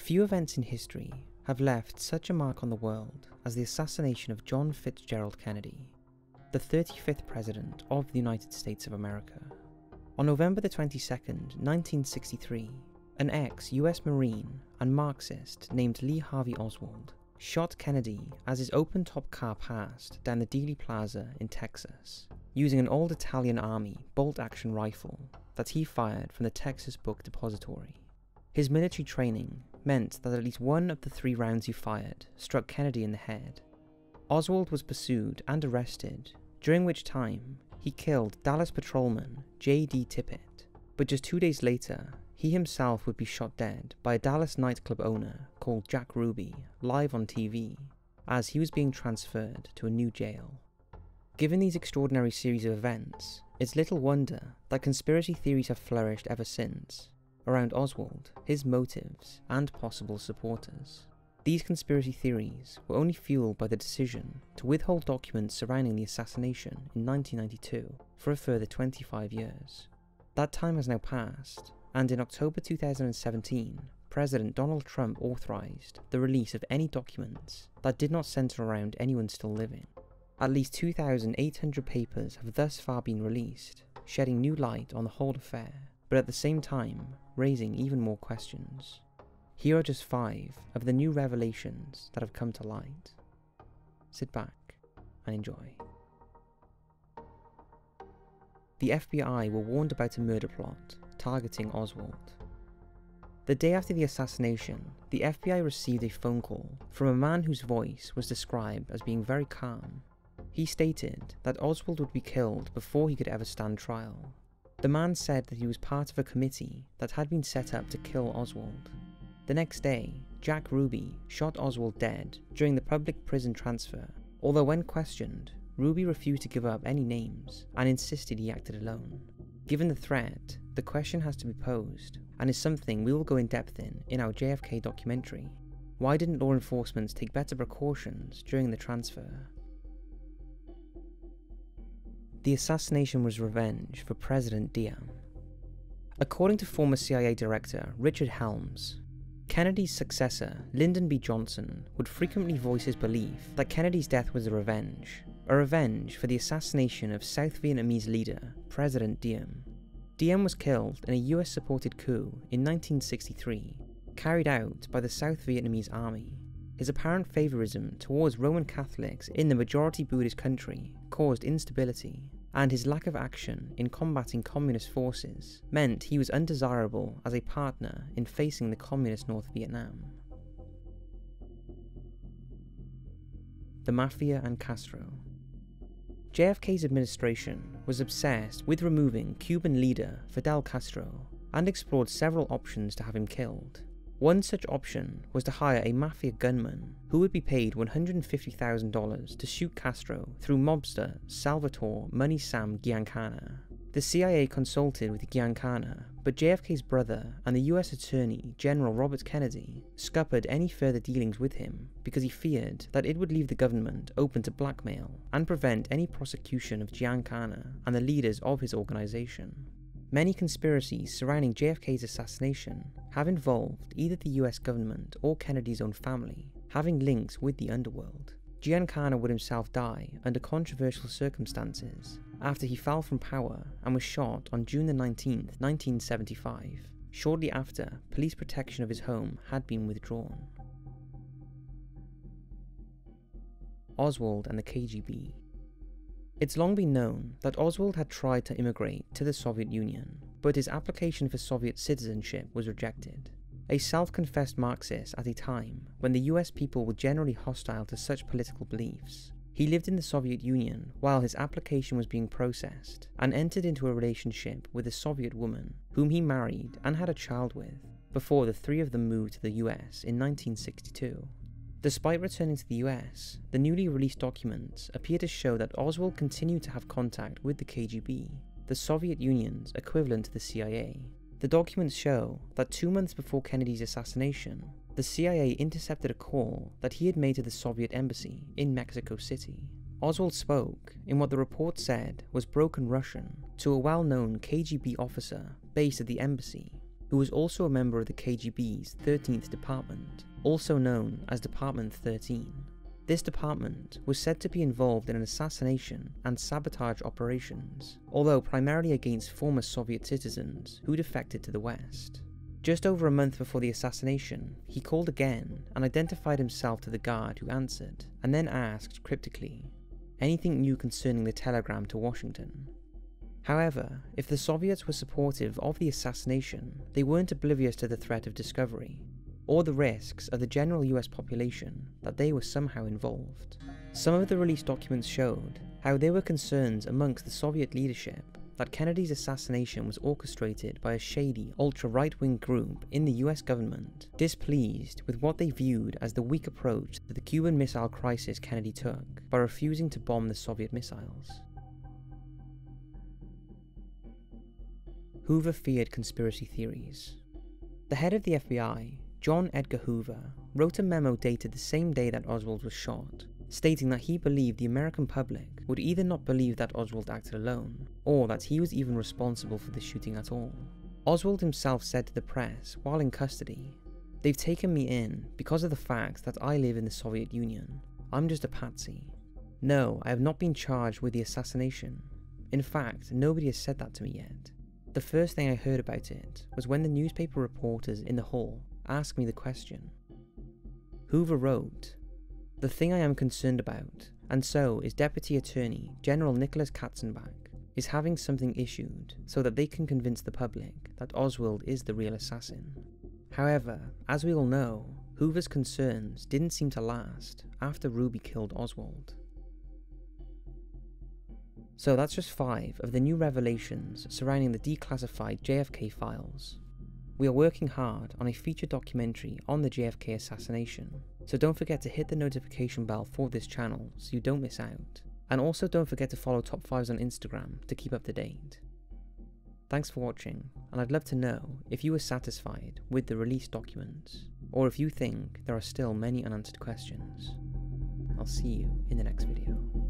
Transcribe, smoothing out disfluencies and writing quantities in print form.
Few events in history have left such a mark on the world as the assassination of John Fitzgerald Kennedy, the 35th President of the United States of America. On November the 22nd, 1963, an ex-US Marine and Marxist named Lee Harvey Oswald shot Kennedy as his open-top car passed down the Dealey Plaza in Texas, using an old Italian Army bolt-action rifle that he fired from the Texas Book Depository. His military training meant that at least one of the 3 rounds he fired struck Kennedy in the head. Oswald was pursued and arrested, during which time he killed Dallas patrolman J.D. Tippit, but just 2 days later, he himself would be shot dead by a Dallas nightclub owner called Jack Ruby live on TV, as he was being transferred to a new jail. Given these extraordinary series of events, it's little wonder that conspiracy theories have flourished ever since, around Oswald, his motives, and possible supporters. These conspiracy theories were only fueled by the decision to withhold documents surrounding the assassination in 1992 for a further 25 years. That time has now passed, and in October 2017, President Donald Trump authorized the release of any documents that did not center around anyone still living. At least 2,800 papers have thus far been released, shedding new light on the whole affair, but at the same time, raising even more questions. Here are just 5 of the new revelations that have come to light. Sit back and enjoy. The FBI were warned about a murder plot targeting Oswald. The day after the assassination, the FBI received a phone call from a man whose voice was described as being very calm. He stated that Oswald would be killed before he could ever stand trial. The man said that he was part of a committee that had been set up to kill Oswald. The next day, Jack Ruby shot Oswald dead during the public prison transfer, although when questioned, Ruby refused to give up any names and insisted he acted alone. Given the threat, the question has to be posed, and is something we will go in depth in our JFK documentary. Why didn't law enforcement take better precautions during the transfer? The assassination was revenge for President Diem. According to former CIA Director Richard Helms, Kennedy's successor, Lyndon B. Johnson, would frequently voice his belief that Kennedy's death was a revenge for the assassination of South Vietnamese leader, President Diem. Diem was killed in a US-supported coup in 1963, carried out by the South Vietnamese army. His apparent favoritism towards Roman Catholics in the majority Buddhist country caused instability, and his lack of action in combating communist forces meant he was undesirable as a partner in facing the communist North Vietnam. The Mafia and Castro. JFK's administration was obsessed with removing Cuban leader Fidel Castro and explored several options to have him killed. One such option was to hire a mafia gunman who would be paid $150,000 to shoot Castro through mobster Salvatore Money Sam Giancana. The CIA consulted with Giancana, but JFK's brother and the US Attorney General Robert Kennedy scuppered any further dealings with him because he feared that it would leave the government open to blackmail and prevent any prosecution of Giancana and the leaders of his organization. Many conspiracies surrounding JFK's assassination have involved either the US government or Kennedy's own family having links with the underworld. Giancana would himself die under controversial circumstances after he fell from power and was shot on June 19, 1975, shortly after police protection of his home had been withdrawn. Oswald and the KGB. It's long been known that Oswald had tried to immigrate to the Soviet Union, but his application for Soviet citizenship was rejected. A self-confessed Marxist at a time when the US people were generally hostile to such political beliefs, he lived in the Soviet Union while his application was being processed and entered into a relationship with a Soviet woman whom he married and had a child with before the 3 of them moved to the US in 1962. Despite returning to the US, the newly released documents appear to show that Oswald continued to have contact with the KGB, the Soviet Union's equivalent to the CIA. The documents show that 2 months before Kennedy's assassination, the CIA intercepted a call that he had made to the Soviet embassy in Mexico City. Oswald spoke in what the report said was broken Russian to a well-known KGB officer based at the embassy, who was also a member of the KGB's 13th Department, also known as Department 13. This department was said to be involved in an assassination and sabotage operations, although primarily against former Soviet citizens who defected to the West. Just over a month before the assassination, he called again and identified himself to the guard who answered, and then asked cryptically, "Anything new concerning the telegram to Washington?" However, if the Soviets were supportive of the assassination, they weren't oblivious to the threat of discovery, or the risks of the general US population that they were somehow involved. Some of the released documents showed how there were concerns amongst the Soviet leadership that Kennedy's assassination was orchestrated by a shady, ultra-right-wing group in the US government, displeased with what they viewed as the weak approach to the Cuban Missile Crisis Kennedy took by refusing to bomb the Soviet missiles. Hoover feared conspiracy theories. The head of the FBI, John Edgar Hoover, wrote a memo dated the same day that Oswald was shot, stating that he believed the American public would either not believe that Oswald acted alone, or that he was even responsible for the shooting at all. Oswald himself said to the press while in custody, "They've taken me in because of the fact that I live in the Soviet Union. I'm just a patsy. No, I have not been charged with the assassination. In fact, nobody has said that to me yet. The first thing I heard about it was when the newspaper reporters in the hall asked me the question." Hoover wrote, "The thing I am concerned about, and so is Deputy Attorney General Nicholas Katzenbach, is having something issued so that they can convince the public that Oswald is the real assassin." However, as we all know, Hoover's concerns didn't seem to last after Ruby killed Oswald. So that's just 5 of the new revelations surrounding the declassified JFK files. We are working hard on a feature documentary on the JFK assassination, so don't forget to hit the notification bell for this channel so you don't miss out. And also don't forget to follow Top 5s on Instagram to keep up to date. Thanks for watching, and I'd love to know if you were satisfied with the released documents, or if you think there are still many unanswered questions. I'll see you in the next video.